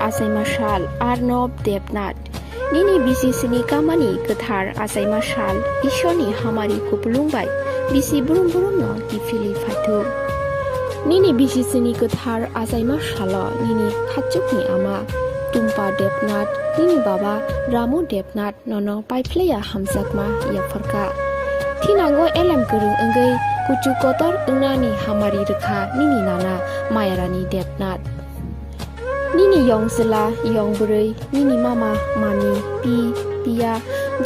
आसाइमा साल आर्नब देबनाथ निनि बिसिसिनि कामानि गोथार आसाइमा साल ईश्वरनि हामारिखौ खुलुमबाय बिसि बुरुम बुरुम न गिफिलि फाथु निनि बिसिसिनि गोथार आसाइमा साल निनि खाचुकनि आमा तुम्पा देबनाथ निनि बाबा रामु देबनाथ ननो पाइफ्लेया हामजाकमा याफरका थिनांगो एलेम गोरों ओंगै कुचु कतर ओंनानि हामारि रोखा निनि नाना मायारानि देबनाथ निनि यं जिला यं बुरै निनि मामा मामि पिया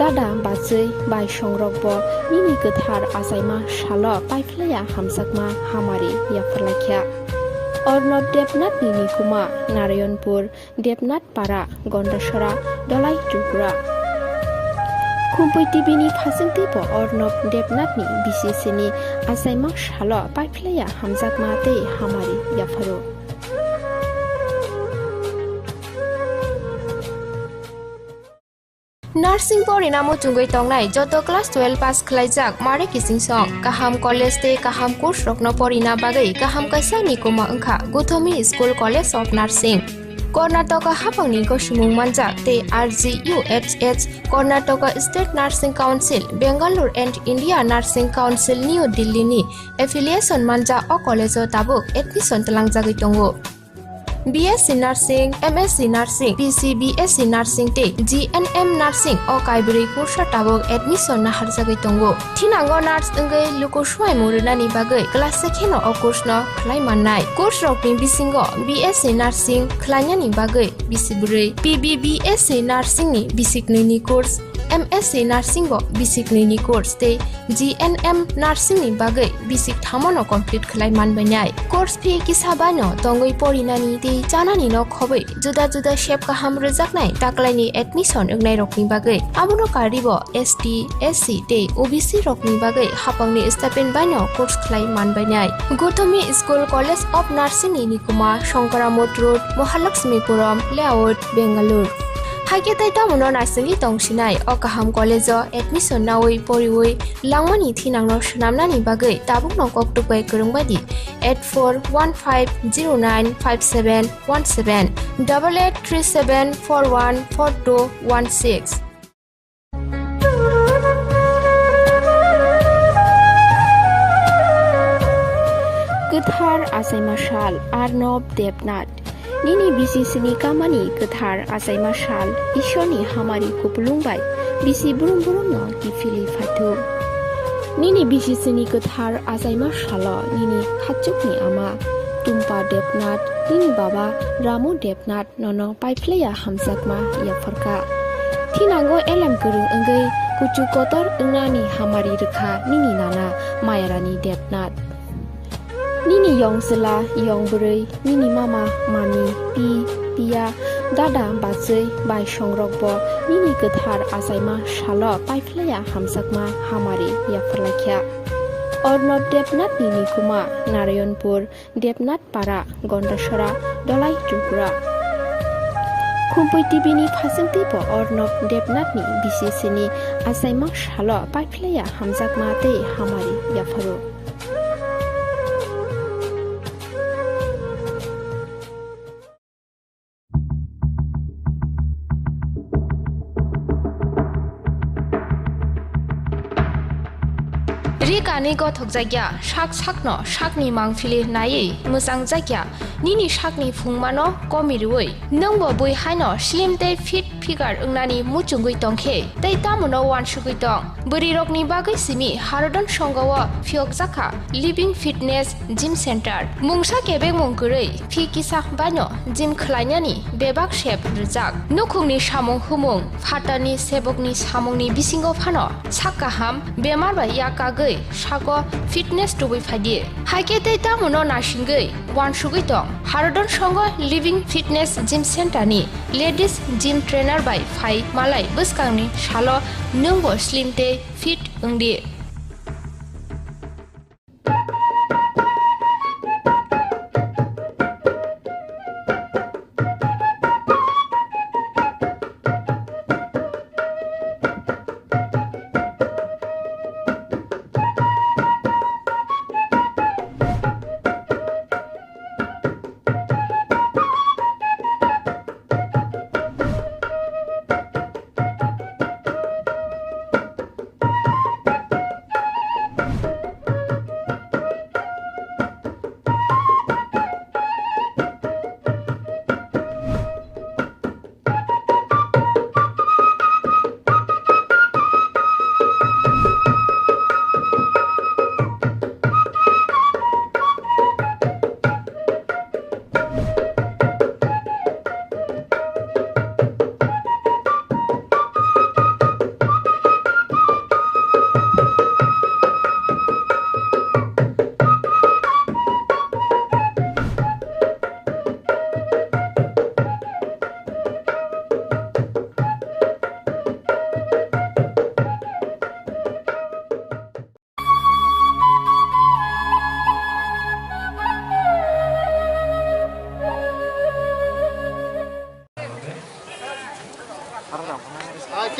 दादा बाजै बाय संरकबो निनि गोथार आसाइमा साल पाइफ्लेया हामजाकमा हामारि याफरलाख्या अर्नब देबनाथ निनि कुमा नारायणपुर देबनाथ पारा गन्डसरा दलाई त्रिपुरा खुम्पुई टिभिनि फासंथिबो अर्नब देबनाथनि बिसिसिनि आसाइमा साल पाइफ्लेया हामजाकमा ते हामारि याफरो नार्सिं परिणाम चुंगै तंनाय जतो क्लास 12 पास खलाइजाक मारे किसिं सं काहाम कलेज ते काहाम कोर्स रखनो परिना बागै काहाम काisa निकुमा अंखा गुथमी school college of nursing Karnataka हाफांनि गसिमुं मानजाक ते RGUHH Karnataka state nursing council Bengaluru and India nursing council new दिल्लीनि एफिलिएशन मानजा अ कलेजो ताबुक एडमिशन तलांजागै दंगो BSc Nursing, MSc Nursing, BSc Nursing te GNM Nursing o kaibri kursa tabok admission na harjagai tongo. Thinango nurse engai luko swai murunani bagai class 2 no o course no khlai mannai. Course rokni bisingo BSc Nursing khlainani bagai bisiburi BSc Nursing ni bisikni ni course MSc Nursing bo bisikni ni course te GNM Nursing ni bagai bisik thamono complete khlai manbainai. Course fee kisabano tongoi porinani te janani no khobai juda juda shape kaham rejaknai taklaini admission engnai rokni bagai abono karibo ST SC te OBC rokni bagai hapangni stipend baino course khlai manbainai. Gothami School College of Nursing ni nikuma Shankaramot Road Mahalakshmipuram Layout Bengaluru Haike taita mono narsing tongsinai o kaham college admission nawi poriwi langmani thinangno shnamnani bagai tabuk no koktupai kurungbadi 8415095717 8837414216 गोथार आसाइमा साल आर्नब देबनाथ निनि बिसिसिनि कामानि गोथार आसाइमा साल ईश्वरनि हामारिखौ खुलुमबाय बिसि बुरुम बुरुम न गिफिलि फाथु निनि बिसिसिनि गोथार आसाइमा साल निनि खाचुकनि आमा तुम्पा देबनाथ निनि बाबा रामु देबनाथ ननो पाइफ्लेया हामजाकमा याफरका थिनांगो एलेम गोरों ओंगै कुचु कतर ओंनानि हामारि रोखा निनि नाना मायारानि देबनाथ निनि यं जिला यं बुरै निनि मामा मामि पिया दादा बाजै बाय संरकबो निनि गोथार आसाइमा साल पाइफ्लेया हामजाकमा हामारि याफरलाख्या अर्नब देबनाथ निनि कुमा नारायणपुर देबनाथ पारा गन्डसरा दलाई त्रिपुरा खुम्पुई टिभिनि फासंथिबो अर्नब देबनाथनि बिसिसिनि आसाइमा साल पाइफ्लेया हामजाकमा ते हामारि याफरो Rikani gothok jagya shak sakno shakni mangfili nai musang jagya nini shakni phungmano komirui nongbo bui haino slim te fit figure ungnani muchungui tongkhe tei tamono wan shugui tong buri rokni bagai simi harodon songawa phiok jaka living fitness gym center mungsa kebe mungkurei phi kisa baino gym khlainani bebak shape rijak nukhungni samung humung phatani sebokni samungni bisingo phano sakaham bemar ba yakagai sago fitness tubui phadi haike tei tamono nasingei wan shugui tong harodon songo living fitness gym center ni ladies gym trainer by phai malai buskangni salo nungbo slim te fit ungdi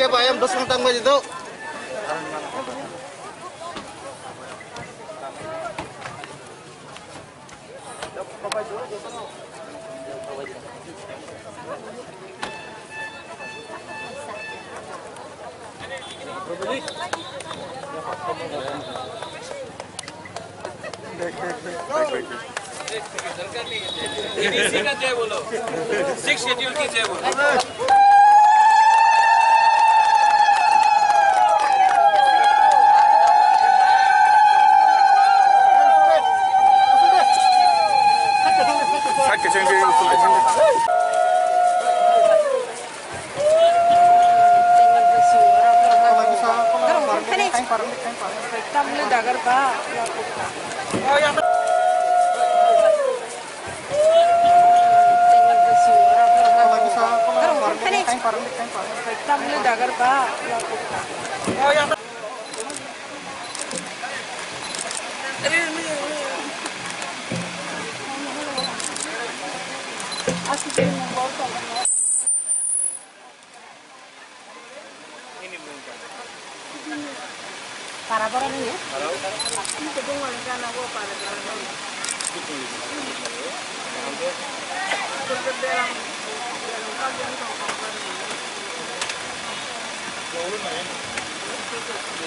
bayam dos ngtang ba dito. ABC का जय बोलो 6 schedule की जय बोलो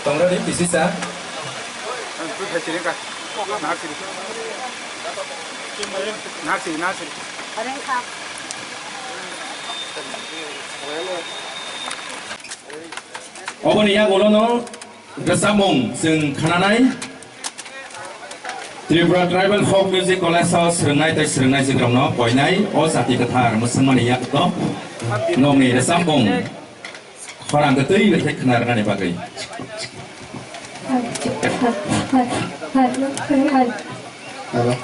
Tunggu di bisnis ya. 어머니 야 고로노 가사몽 승 카나나이 Tribura Tribal Folk Music College Serengai tai serengai sigromno poinai o sati kathar musmani yak to nomni resambong orang ketui bertek kenar ngane bagai Halo.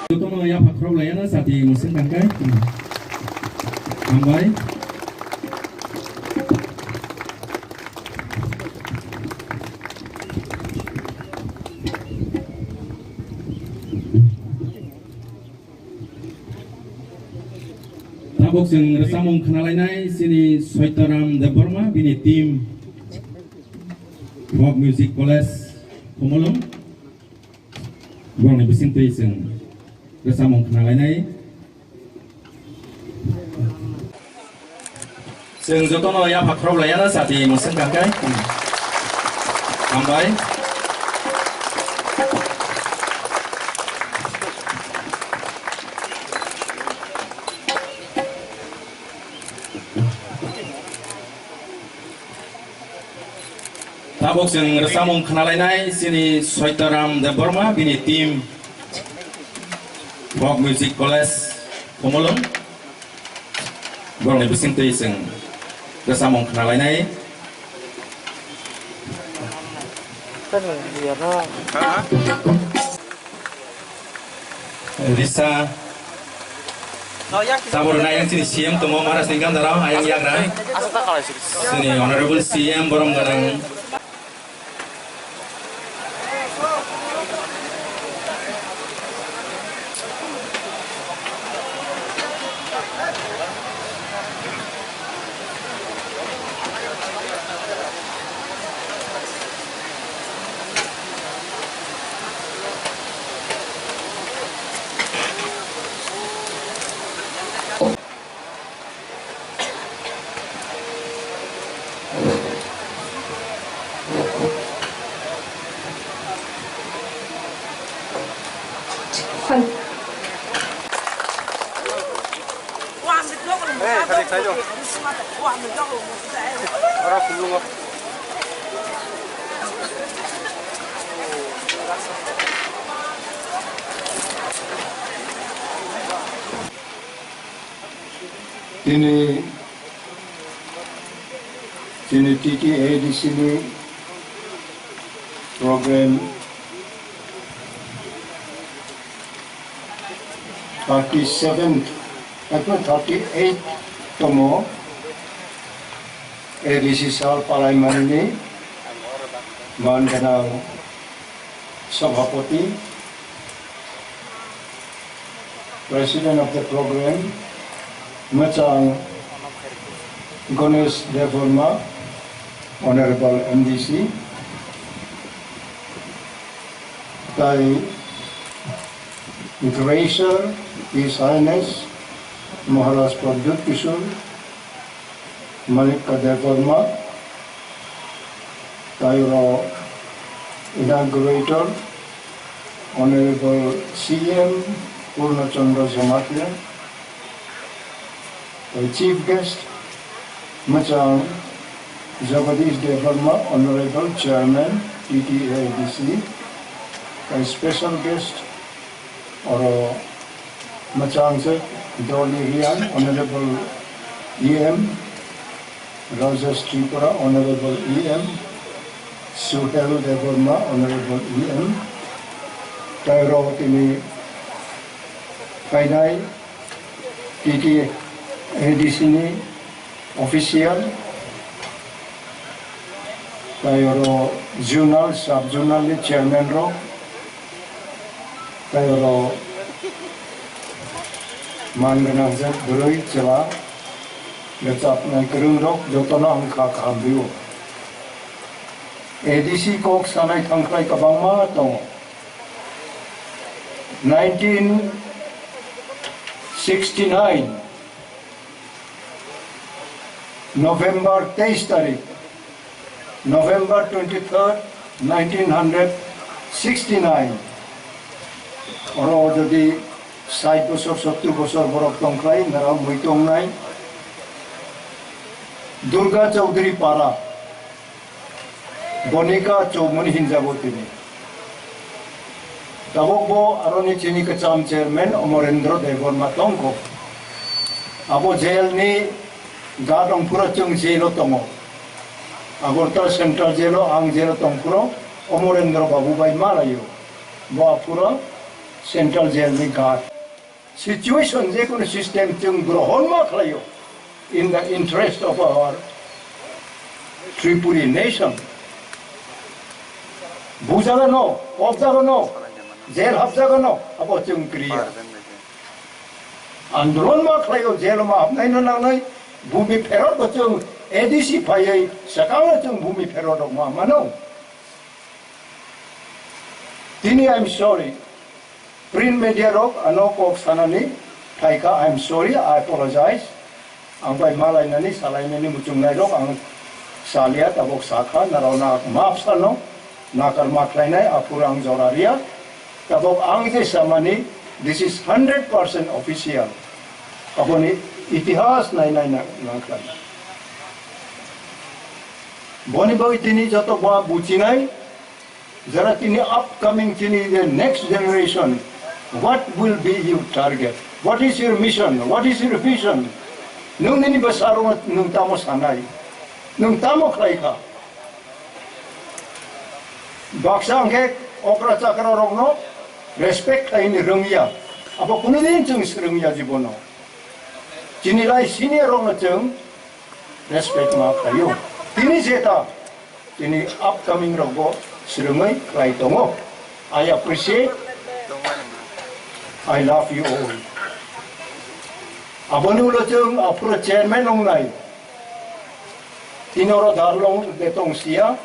Tutono ya pakrok layana sati musim bangkai ambai tabok sing resamung kenalainai sini Soitaram Deborma bini tim Folk Music College Pemulung buang ni bising tu sing resamung kenalainai sing jotono ya pakrok layana sati musim bangkai ambai tabok sing resamung kenalainai sini Soitaram Deborma bini tim Folk Music College Pemulung buang ni bising tu sing resamung kenalainai Risa Sabur na yang sini CM temu maras tinggal darah ayang yagra sini Honorable CM borong garang ini Tini TTADC ni program 38 tomo ADC sal Palaiman ini mandanang Sabhapati, President of the program, Macang Ganesh Devarma, Honorable MDC, Thai Gracer, His Highness Maharaj Pradyut Kishore, Malika Devarma, Thai Inaugurator, Honorable CM Purnachandra Jamatya, the Chief Guest, Macang Jagadish Devarma, Honorable Chairman, TTADC, a special guest, or Macang Dolly Rian, Honorable EM, Rajas Tripura, Honorable EM, Suhel Devarma, Honorable EM, Tairo Tini Kainai, TTADC ni official, Tairo Journal, Sub-Journal ni Chairman ro, Tairo Manganazat Burui Chela, Lecap na Kerung ro, Jotona Angka Kambiu. ADC Kok Sanai Tangkai Kabangma Tong 1969 November 23 तारीख November 23rd 1969 और যদি 60 বছর 70 বছর বরক তংখাই নারা মুইতং নাই দুর্গা চৌধুরী পাড়া Bonika Chomuni Hinjabotini. Tabobo Aroni Chinika Cham Chairman Omorendro Devorma Tongko. Abo jail ni Gadong Pura Chung Jelo Tomo. Agorta Central Jelo Ang Jelo Tongpuro Omorendro Babu by Malayo. Boapura Central Jail ni Gad. Situation Jekun system Chung Grohon Maklayo in the interest of our Tripuri nation. 부자가노, 업자가노, 제일 합자가노, 아버 좀 그리야. 안드론 마크라요, 제일 마 앞나이는 나나이 부미 페로도 좀 ADC 파이에 사강을 좀 부미 페로도 마마노. Tini I'm sorry. Print media rok ano kok sanani, taika I'm sorry, I apologize. Ang bay malay nani salay nani mutung nai rok ang salia tabok sakha narona maapsano. Nakar maklainai apurang zoraria tabok angje samani this is 100% official aponi itihas nai naklai boni boi tini joto ba buchinai jara tini upcoming tini the next generation what will be your target what is your mission what is your vision nung nini basaro nung tamo sanai nung tamo klaika Baksang ke okra cakra rongno respect ini rengya apa kunudin jeng serengya jibono jinilai senior rongno jeng respect ma kayo tini zeta tini upcoming rogo serengai kai tongo I appreciate I love you all abonu lo jeng apro chairman nongnai tinoro darlong detong sia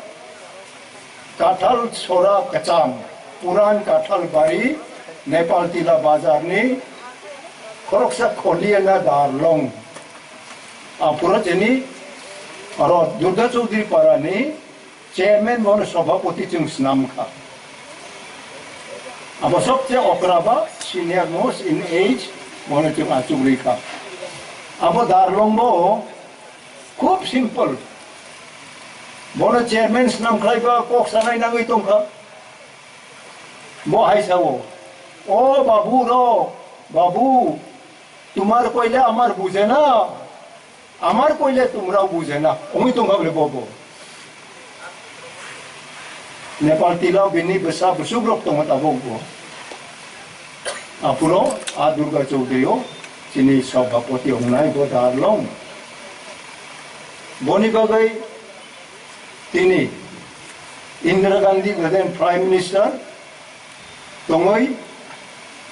Kathal Sora Kacham, Puran Kathal Bari, Nepal Tila Bazar ni, Koroksa Koliana Darlong. Apura jeni, aro Durga Chaudhary Para ni, Chairman Mon Sabhapati Chung Snam Ka. Abo sobche okraba, senior most in age, Mon Chung Achugri Ka. Abo Darlong bo, खूब simple. Bono chairman nam khlaiba kok sanai nangui tongkha mo hai sawo o babu ro babu তোমার কইলে আমার বুঝে না আমার কইলে তোমরাও বুঝে না আমি তোমাকে বলবো নেপাল তিলাও বিনি বেসা বসুগ্রক তোমাটা বলবো আপুরো আ দুর্গা চৌধুরীও যিনি সভাপতি অন্যায় বোধারলং বনিবাগাই তিনি ইন্দিরা গান্ধী গদেন প্রাইম মিনিস্টার তঙ্গই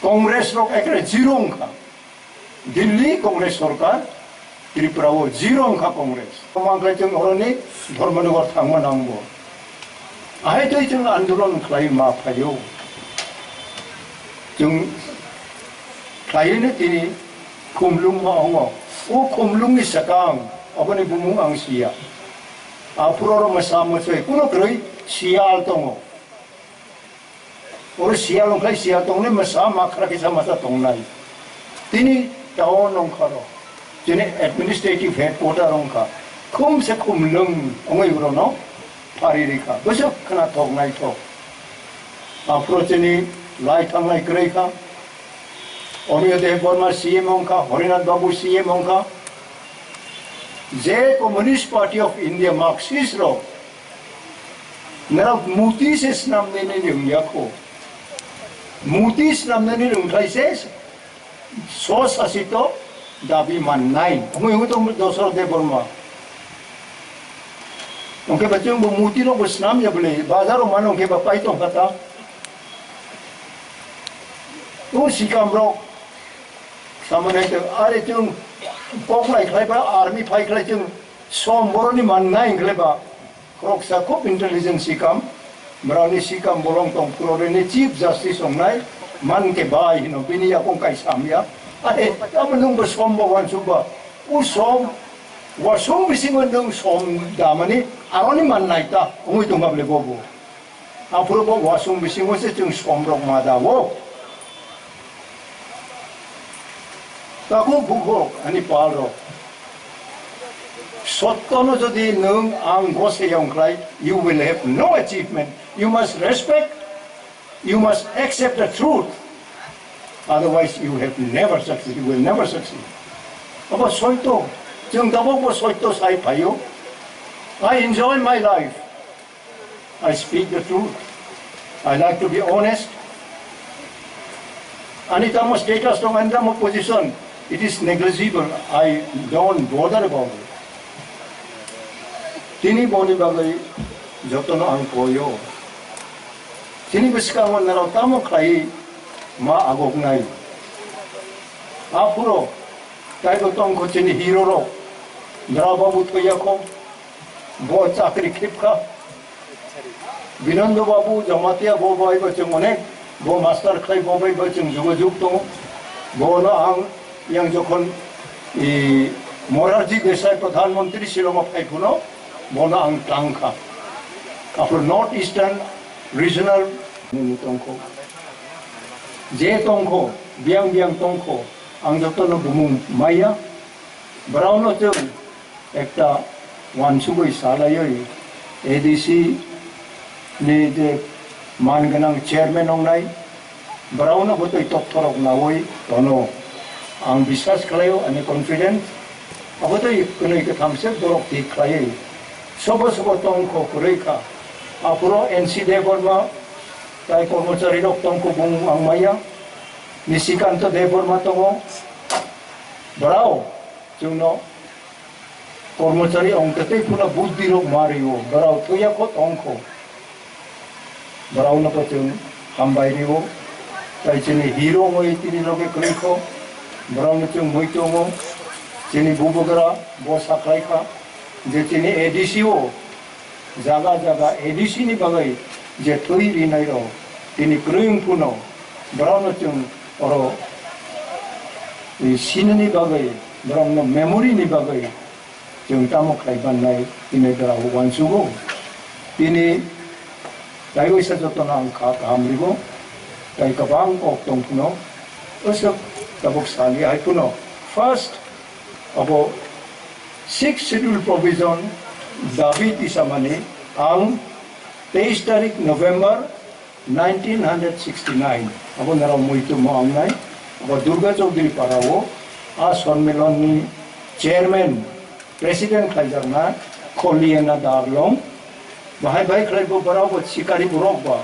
কংগ্রেস রক একরে জিরো অঙ্কা দিল্লি কংগ্রেস সরকার ত্রিপুরাও জিরো অঙ্কা কংগ্রেস মাंगलाय जों हरनि धर्मनगर थांमोनांगौ आहायथै जों आन्दोलन खालाय मा फायो जों खायनो दिनै खुमलुं मा हङ ओ खुमलुंनि साकां अबनि बुमुं आं सिया आफुराव मसा मसै कुनो ग्रै सियाल दङ और सियाल ओंखाय सियाल दंने मसा माख्रा किसा मसा दंनाय दिनै टाउन ओंखारो जोंनि एडमिनिस्ट्रेटिभ हेडक्वार्टार ओंखा खुम से खुमलुं अङैब्रनो फारिरिखा गोसो खोना थगनायथ आफुराव जोंनि लाय थांनाय ग्रैखा अमिय देव बर्मा सीएम ओंखा हरिनाथ बाबू सीएम ओंखा जे communist party of India Marxist रो नरा मूर्ति से नामने ने रंगियाखो मूर्ति नामने ने रंगथाय से सो सासितो दाबी माननाय हमें तो दोसर देव बर्मा उनके बच्चों को मूर्ति रो बस नाम जब ले बाजारों मानो के बापाई तो कथा तो सिकाम रो सामने तो अरे जों पकलाय खायबा आर्मी फायख्लाय जों सम बरनि माननाय खायबा क्रक्सा खूब इंटेलिजेंस सिकाम ब्राउनी सिकाम बलं दं पुरनि चीफ जस्टिस संनाय मान के बाय हिनो बिनिया कंकाय सामिया अरे तब नों सम बवान सुबा उ सम वासम बिसिंगो नों सम दामानि आरनि माननाय ता उमै दंगाबले बबो आफुरबो वासम बिसिंगो से जों सम रक मादावो ताकू बुगो अनि पालरो सत्तनो जदि नों आं गसेयावख्लाय you will have no achievement you must respect you must accept the truth otherwise you have never succeed you will never succeed अब सत्य जों दाबो सत्य साइ फायो I enjoy my life I speak the truth I like to be honest अनि तमो status दं अनि तमो position it is negligible I don't bother about it तिनी बोनी बागै जतन आं कोयो तिनी बिस्कांग नराव तामो खाय मा आगोगनाय आफुरो ताइबो तंखो तिनी हिरो रो नराव बाबू थयाखो बो चाकरी खिपखा विनंद बाबू जमातिया बो बायबो जों अनेक बो मास्टार खाय बो बायबो जों जुगजुग दं बोनो आं yang जखन मोरारजी देसाई प्रधानमंत्री शिलंगाव फायफुनो बोनो आं टांखा आफ्टर नॉर्थ ईस्टार्न रीजनल तंखो जे तंखो बियांग बियांग तंखो आं जतन बुमुं माया ब्राउनो जों एकटा वानसुबै सालायै एडीसी नि जे मानगोनां चेयरमेन अंनाय ब्राउनो गतै तत्थरक नावै तनो आं विश्वास खालायो आंनि कन्फिडेन्स अब तो कनै कथामसे बरक थि खालायो सब सब तंखो रैखा आफुरो एनसी देव बर्मा ताय कर्मचारी रक तंखो बुं आं माया निशिकान्त देव बर्मा दङ ब्राव जोंनो कर्मचारी अंकतै पुना बुद्धि रक मारियो ब्राव थयाखो तंखो ब्रावनो जों हामबायरियो ताय जोंनि हिरो मै तिनि लगे खैखो ब्राउन जों मैथोङो जोंनि बुबोगरा बसा खायखा जे जोंनि एडीसीओ जागा जागा एडीसी नि बागै जे थै रिनाय रो दिनै ग्रों पुनो ब्राउन जों अर सिननि बागै ब्राउन मेमोरी नि बागै जों तामो खायबाननाय दिनै ग्राव वानसुगो दिनै दायवैसा जतन आं खाहामरिगो दाय गोबां अक दं पुनो असक tabuk sali ay puno first abo 6 schedule provision David isamani ang 23 tarik November 1969 abo naraw muito mo angnay abo Durga Chaudhary parawo a সম্মেলন ni chairman President Kaijarna, Koliana Darlong, Bahai Klebo Barabo, Sikari Burokba,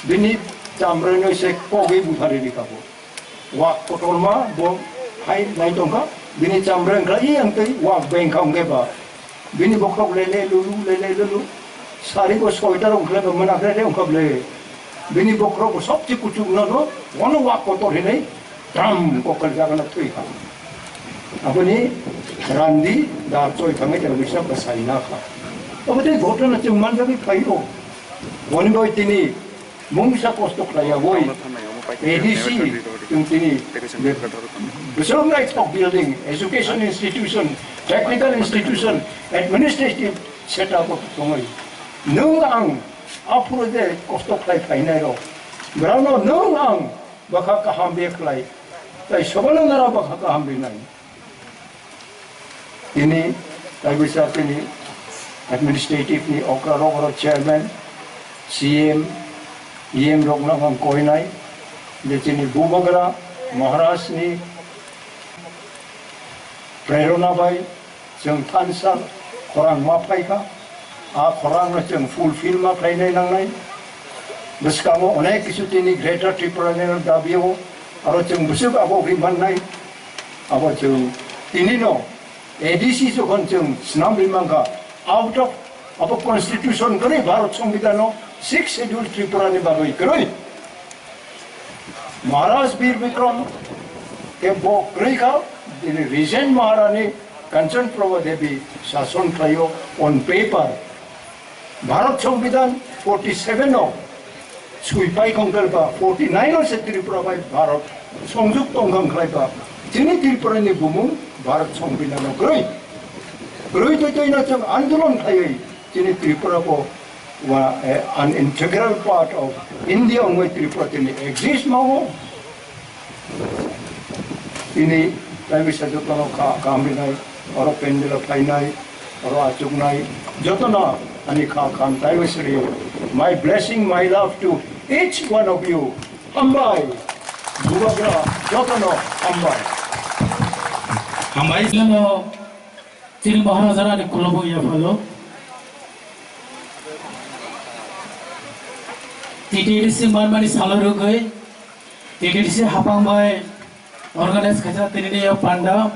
Bini Tambreno se Kogi Butari Kabo, Wak Kotorma, Bo, Hai Naitonga, Bini Tambren Kaian, Wak Benkang Geba, Bini Bokok Lele Lulu, Sariko Soiter on Clever Manakre on Kable, Bini Bokro, Sopti Kutu Nono, one Wak Kotorine, Dram Kokalagana Tuika. Apani Randi, Dartoy Kameta, Bishop Sainaka. Over the voter at Mandavi Kairo. One boy Tini, Mumsa Costo Klayavoy, ADC, Tini, the Song Rights of Building, Education Institution, Technical Institution, Administrative Setup of Tongai. No ang, Apuro de Costo Clay Painero. Grano, no ang, Bakaka Hambi Clay. Tay Sobalana Bakaka Hambi Nine. Ini, I wish that ini administrative ni okra chairman, CM, EM log na ang koinay, dito ni Bubagra, Maharaj ni Prerona bay, siyang tansal, korang mapay ka, korang na siyang fulfill mapay na lang nay. Bas ka mo, unay kisuti ni Greater Tripura na dabiyo, aro siyang busog ako riban nay, ako siyang tinino, ADC so konjung senam limangka out of apa constitution kene Bharat Sambhidano 6 schedule Tripura ni bagoi keroi Maharaj Bir Vikram ke bo krika ini recent Maharani Kanchan Prabha Devi Sason Trayo on paper Bharat Sambhidhan 47 no Suipai Kongkalpa 49 se Tripura bai Bharat Songjuk Tonggang Klaipa Tini Tripura ni bumung Bharat Sambhidano keroi itu ina jang andolon kayai Tini Tripura ko an integral part of India ongoi Tripura tini exist mau ini kami satu kalau kami nai orang pendela painai orang acuk nai jotona ani kam kami seri my blessing my love to each one of you ambai bubagra jotona ambai Hambai Lano Til Maharaja ni Kolobo ya follow TTDC Marmani Salaru goi TTDC Hapang boy organize kaca tini yo panda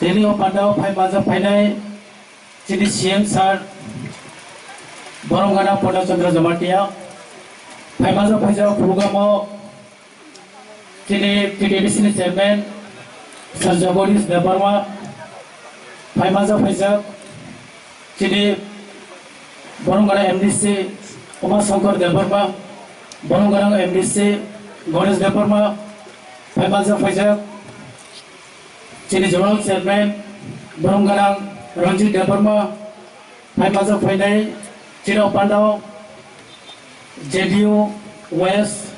pai maza pai nai tini CM sir Borongana Ponda Chandra Jamatia pai maza pai jauh program tini TTDC ni chairman Sarjaboris Deparma Paimaza Faizak Chini Borongana MDC Uma Sankar Deparma Borongana MDC Gones Deparma Paimaza Faizak Chini General Chairman Borongana Ranjit Deparma Paimaza Fainai Chino Pandao JDU West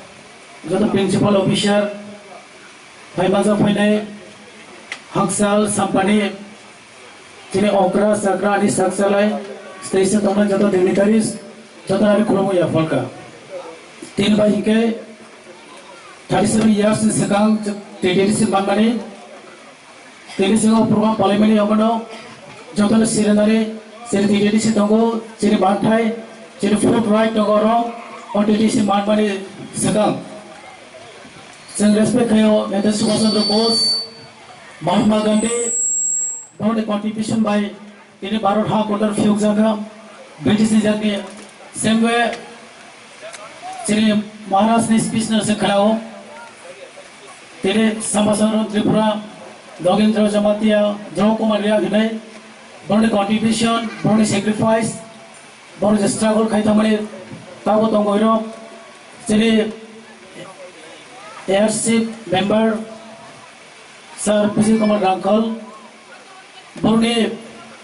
Jota Principal Officer Paimaza Fainai Haksal Sampani Tini Okra Sakra Adi Saksalai Station Tona Jato Dignitaries Jato Ari Kuromo Yafalka Tin Bahike 37 years in Sekang TDC Bangani TDC program Parliament Yamano Jato Sirenari Siri TDC Tongo Siri Bantai Siri Food Right Togoro on TDC Bangani Sekang Sing respect kayo Neta Subhasan Bose Mahatma Gandhi brought a contribution by in a Bharat half quarter few Zaga, British Nizaki, same way, Siri Maharashtra speech nurse Kalao, Tiri Samasan Tripura, Dogendra Jamatia, Jokumaria Gunay, brought a contribution, brought a sacrifice, brought a struggle Kaitamari, Tabo Tongoiro, Siri airship member. Sir, Pisi Kumar Rankal, Borne,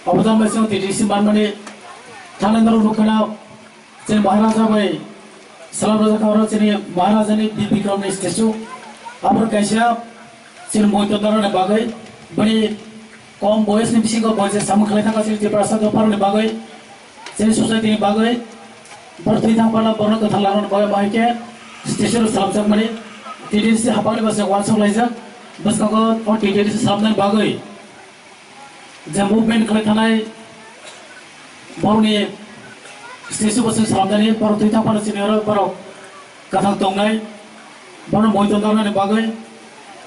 Abadam Basu, TDC Marmani, Tanandar Lukana, Sir Maharaja Bay, Salaraja Kara, Sir Maharajani, Bikram statue, Upper Kasha, Sir Moitodara Bagai, Bani, Com Boys, Nipsiko Boys, some Kalaka, Sir Prasad of Parle Bagai, Sir Society Bagai, Portita Pala Boraka Talaran Boy Maike, Station of Samsung Money, TDC Hapani was a one solizer. बस कगो और teacher से सामने बागोई जे movement खालाय थानाय बर'नि स्टेसु बोसोर सालामनानै बर' थैथांफोर senior बर' गाथां दंनाय बर' मयदन दावनानै बागै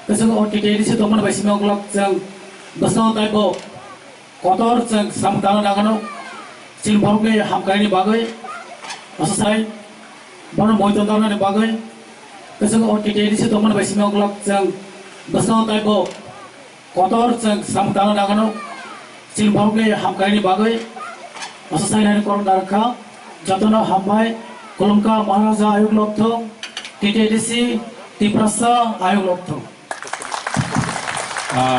गोसोखौ अटिकेदिसो दंमोन बायसिमाव ग्लाब जों गोसोआव दायबो कतर जों सामदानो नागानो जों बर'नि हामखायनि बागै अससाय बर' मयदन दावनानै बागै गोसोखौ अटिकेदिसो दंमोन बायसिमाव ग्लाब जों गोसोआव दायबो कतर जों सामदानो नागानो जों बर'नि हामखायनि बागै अससाय नायनो करम दारखा जतन हामबाय खुलुमखा महाराजा आयोग लब्थों टिटिडिसि टिप्रासा आयोग लब्थों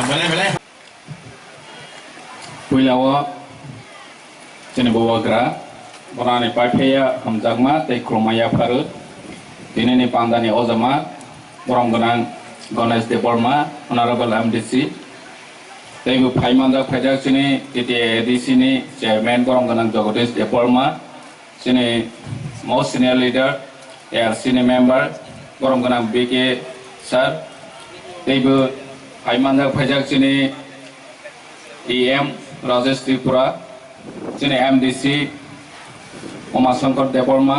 बेले पहिलाव जोंनि बवाग्रा बरानि पाइफेया हमजागमा दै ख्रमाया फारो दिनैनि पांदानि अजमा बरम गोनां गणेश देवर्मा अनारेबल एमडीसी दैबो फाइमानदा फाइदा जोंनि टिटिडिसि नि चेयरमैन बरम गोनां जगदीश देवर्मा जोंनि मोस्ट सीनियर लीडर एआरसी नि मेंबर बरम गोनां बीके सर दैबो फाइमानदा फाइदा जोंनि EM राजेश त्रिपुरा जोंनि एमडीसी उमाशंकर देवर्मा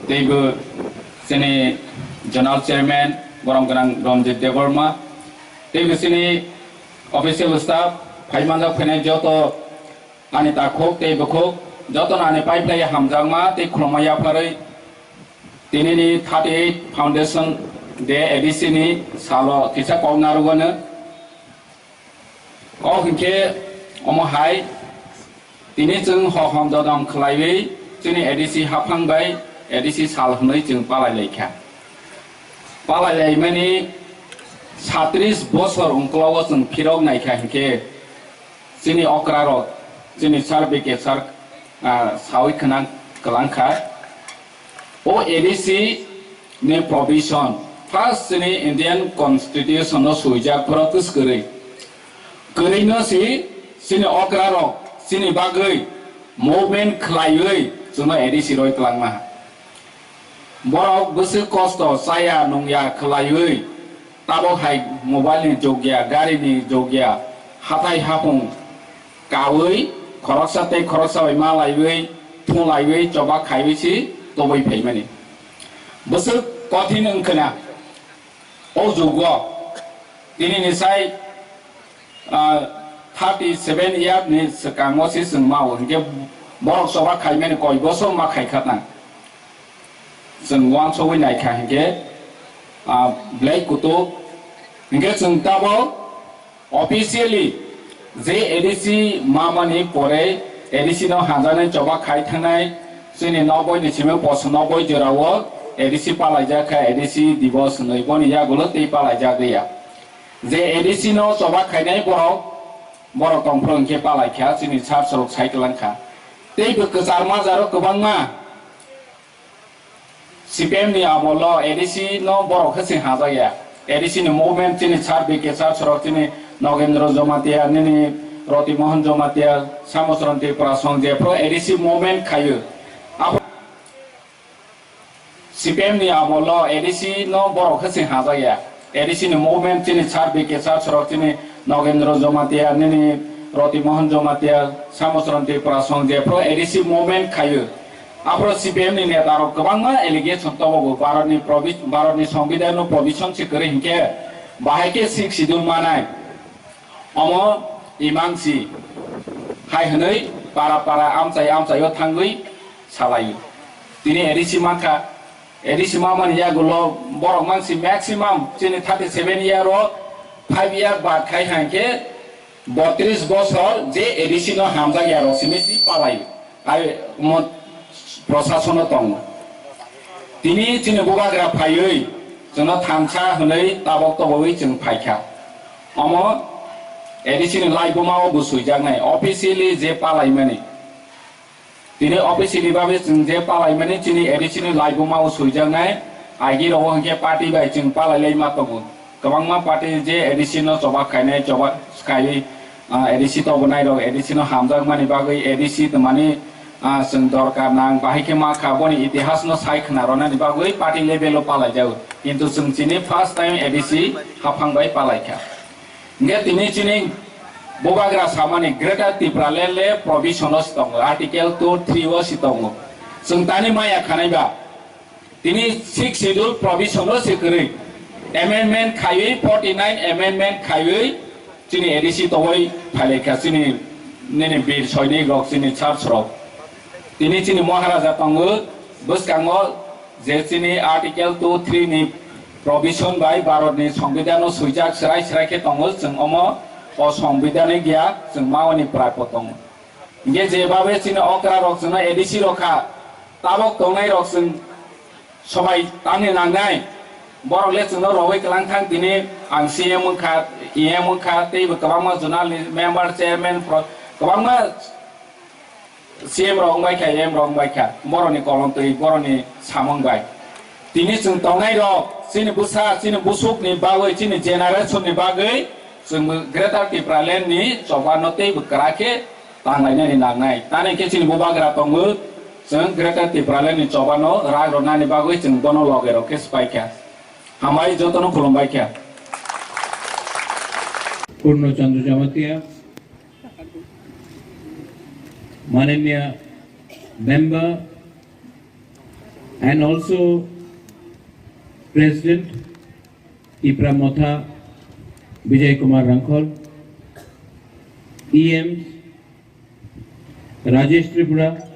दैबो जोंनि जनरल चेयरमैन बरम गोनां रंजित देवर्मा दैबो जोंनि ऑफिशियल स्टाफ फाइमानदा फैनाय जत आनि ताखोक दैबोखौ जत आनि पाइपलाय हामजागमा दै ख्रमाया फारै दिनैनि 38 फाउंडेशन डे एडिसी नि सालो तिसा कौनारुगनो हिंखे अमहाय दिनै जों हहम ददम खलायै जोंनि एडिसी हाफांबाय एडिसी साल होनै जों पालायलायखा पालायलायमानि 37 बोसोर उनक्लाव जों फिराव नायखा हिंखे जोंनि अक्रार जोंनि सार्बिके सार सावै खोना गलांखा ओ एडिसी नि प्रोविजन फर्स्ट जोंनि इंडियन कॉन्स्टिट्यूशन सुइजाफोर कुसगरै गरैनो सि जोंनि अक्रार जोंनि बागै मुभमेन्ट खलायै जों एडिसी रय क्लांमा बराव गोसो कष्ट साया नंया खलायै ताबहाय मोबाइलनि जोगिया गारिनि जोगिया हाथाय हाफुं गावै खरसाते खरसाबै मालायै थुलायै जबा खायैसि तबै फैमानि बोसोर कठिन ओंखना ओ जुग दिनैनिसाय 37 years ni sekangosi जों मावो हिंखे बरक सभा खायमानि कय बोसोर मा खायखाना जों वान सबै नायखा हिंखे ब्लेक कुतु हिंखे जों ताबो ऑफिशियली जे एडिसी मामानि परे एडिसी न हाजाने जबा खायथानाय जोंनि 90 निसिम पस 90 जेराव एडिसी पालायजाखा एडिसी दिवस नैबनि यागुल दै पालायजा गैया जे एडिसी न जबा खायनाय बरक दंफ्रों हिंखे पालायखा जोंनि सार सरक साइकेलांखा दैबो गोजारमा जारो गोबांमा सीपीएम नि आमल एडिसी न बरक खसे हाजाया एडिसी नि मूवमेंट जोंनि सार बीके सार सरक जोंनि नगेंद्र जमातिया नि रति मोहन जमातिया सामसरन त्रिपुरा संजेफ्रो एडिसी मूवमेंट खायो सीपीएम नि आमल एडिसी न बरक खसे हाजाया एडिसी नि मूवमेंट जोंनि सार बीके सार सरक जोंनि नगेंद्र जमातिया नि रति मोहन जमातिया सामसरन त्रिपुरा संजेफ्रो एडिसी मूवमेंट खायो आफ्रो सीपीएम नि नेता गोबांमा एलिगेशन तबो भारतनि संविधान प्रोविजन सिकरे हिंखे बाहायके 6 शिड्यूल मानाय अम इमांसि हाय हनै पारा आमचायो थांगै सालायो दिनै एडिसी माखा एडिसी मामानि यागुलो बरक मानसि मैक्सिमम जोंनि 37 year 5 year बाद खाय हांखे 32 बोसोर जे एडिसी न हामजा यारो सिमिसि पालायो आय प्रशासन दं दिनै जोंनि बगाग्रा फायै जोंना थामसा हनै ताबक तबयै जों फायखा अम एडिसी नि लाइफ माव बुसुइजानाय ऑफिशियली जे पालायमानि दिनै ऑफिशियली बाबे जों जे पालायमानि दिनै एडिसी नि लाइफ माव सुइजानाय आइगि रव हंखे पार्टी बाय जों पालायलाय मा तबो गोबांमा पार्टी जे एडिसी न जबा खायनाय जबा खायै एडिसी तबनाय र एडिसी न हामजागमानि बागै एडिसी माने जों दरकार नां बाहायके मा खाबोनि इतिहास न सायखना रनानि बागै पार्टी लेभेल पालाय जाव किन्तु जों दिनै फर्स्ट टाइम एडिसी हाफांबाय पालायखा गे दिनै Bobagra samani Greater Tipralen le provisionos tong Article 2-3 o sitong. Sengtani maya kanaiba. Tini 6 schedule provisionos sekeri. Amendment kayui 49 amendment kayui. Sini edisi towoi paleka sini nene bir soini rok sini charge rok. Tini sini Maharaja tongu buskango je sini Article 2-3 ni provision by Bharat ni Songvidano suijak serai serai ke tongu seng omo o Songvidane gya seng mawani prapotong. Nge je babe sini okra rok sena edisi roka tabok tongai rok seng sobai tani nangnai. Borok le seno rawai kelang thang tini ang CM mungkha IM mungkha tei kabangma zonal member chairman kabangma CM rong bai kha IM rong bai kha boroni kolong tei boroni samong bai tini sung tongai ro sini busa sini busuk ni bagoi sini generation ni bagai sung Greater Tipralen ni chobano tei bukrake tanglai ni nangnai tane ke sini bubagra tongu sung Greater Tipralen ni chobano rag rona ni bagoi sung dono logero ke spai kha हमारी जो तो खुलम्बाई क्या पूर्ण चंद्र जमातिया माननीय member and also President Tipra Motha Vijay Kumar Rankhol, EMs Rajesh Tripura,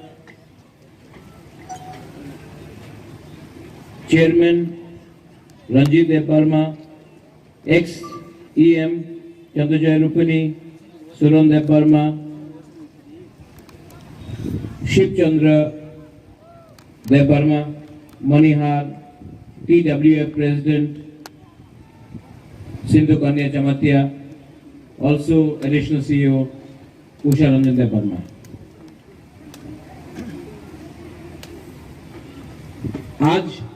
Chairman Ranjit Deparma, ex-EM Chandrajay Rupani, Suran Deparma, Shiv Chandra Deparma, Manihar, TWF President, Sindhu Kanya Chamatia, also additional CEO, Usha Ranjan Deparma. आज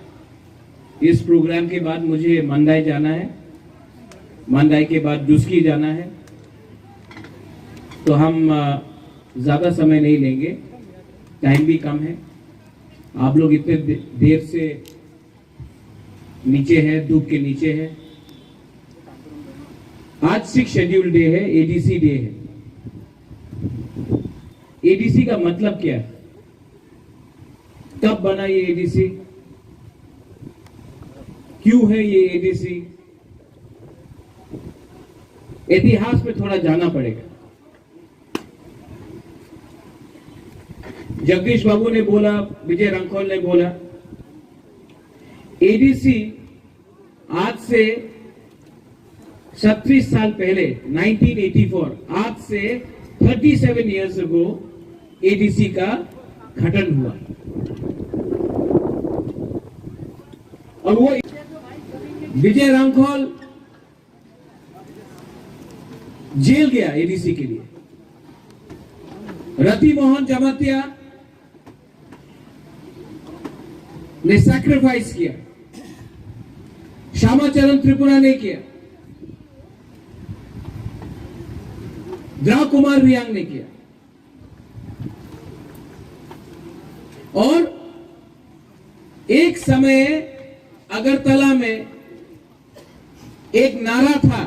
इस programme के बाद मुझे मंदाई जाना है, मंदाई के बाद डुस्की जाना है, तो हम ज़्यादा समय नहीं लेंगे, टाइम भी कम है। आप लोग इतने देर से नीचे हैं, धूप के नीचे हैं। आज 6 शेड्यूल डे है, एडीसी डे है। एडीसी का मतलब क्या है? कब बना ये एडीसी? क्यों है ये एडीसी? इतिहास में थोड़ा जाना पड़ेगा। जगदीश बाबू ने बोला, विजय रंखोल ने बोला, एडीसी आज से 36 साल पहले 1984, आज से 37 इयर्स अगो एडीसी का गठन हुआ और वो विजय रांखोल जेल गया एडीसी के लिए, रति मोहन जमातिया ने सैक्रिफाइस किया, श्यामाचरण त्रिपुरा ने किया, द्रा कुमार रियांग ने किया और एक समय अगरतला में एक नारा था,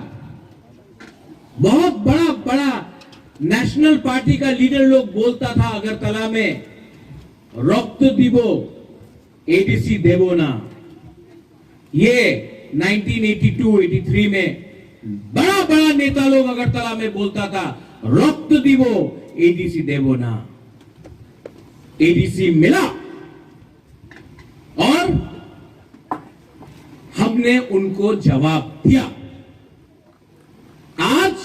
बहुत बड़ा नेशनल पार्टी का लीडर लोग बोलता था अगरतला में, रक्त दिबो एडीसी देवो ना। ये 1982-83 में बड़ा नेता लोग अगरतला में बोलता था, रक्त दिबो एडीसी देवो ना। एडीसी मिला और हमने उनको जवाब दिया। आज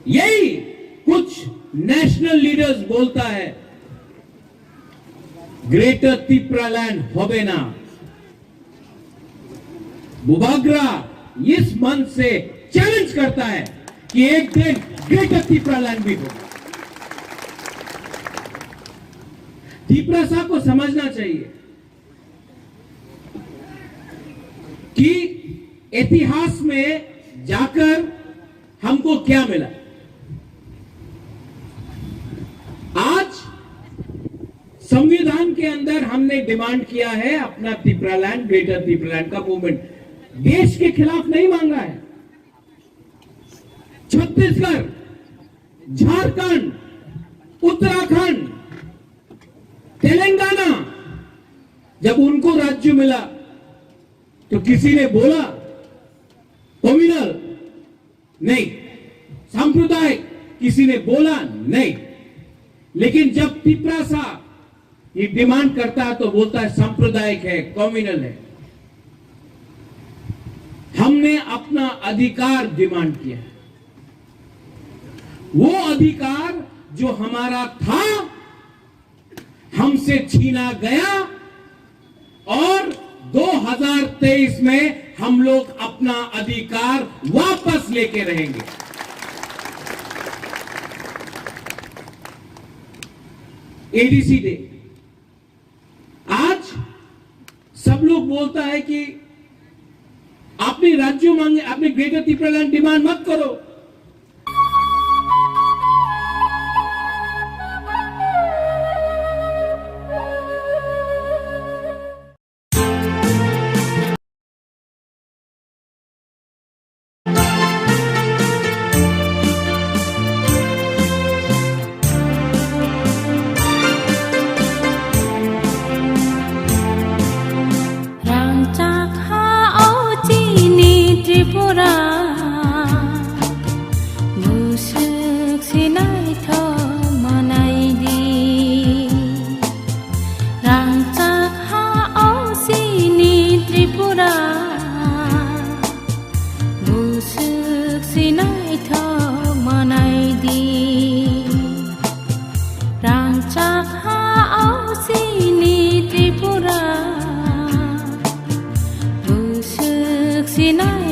यही कुछ नेशनल लीडर्स बोलता है, ग्रेटर तिप्रालैंड होबे ना। बुबाग्रा इस मंच से चैलेंज करता है कि एक दिन ग्रेटर तिप्रालैंड भी होगा। तिप्रा साहब को समझना चाहिए कि इतिहास में जाकर हमको क्या मिला। आज संविधान के अंदर हमने डिमांड किया है अपना तिप्रालैंड, ग्रेटर तिप्रालैंड का मूवमेंट। देश के खिलाफ नहीं मांगा है, छत्तीसगढ़, झारखंड, उत्तराखंड, तेलंगाना, जब उनको राज्य मिला तो किसी ने बोला कम्युनल नहीं, सांप्रदायिक किसी ने बोला नहीं, लेकिन जब पिपरासा ये डिमांड करता है तो बोलता है सांप्रदायिक है, कम्युनल है। हमने अपना अधिकार डिमांड किया, वो अधिकार जो हमारा था हमसे छीना गया और 2023 में हम लोग अपना अधिकार वापस लेके रहेंगे। एडीसी डे आज सब लोग बोलता है कि अपने राज्यों मांगे, अपने ग्रेटर त्रिपुरालैंड डिमांड मत करो। Sinai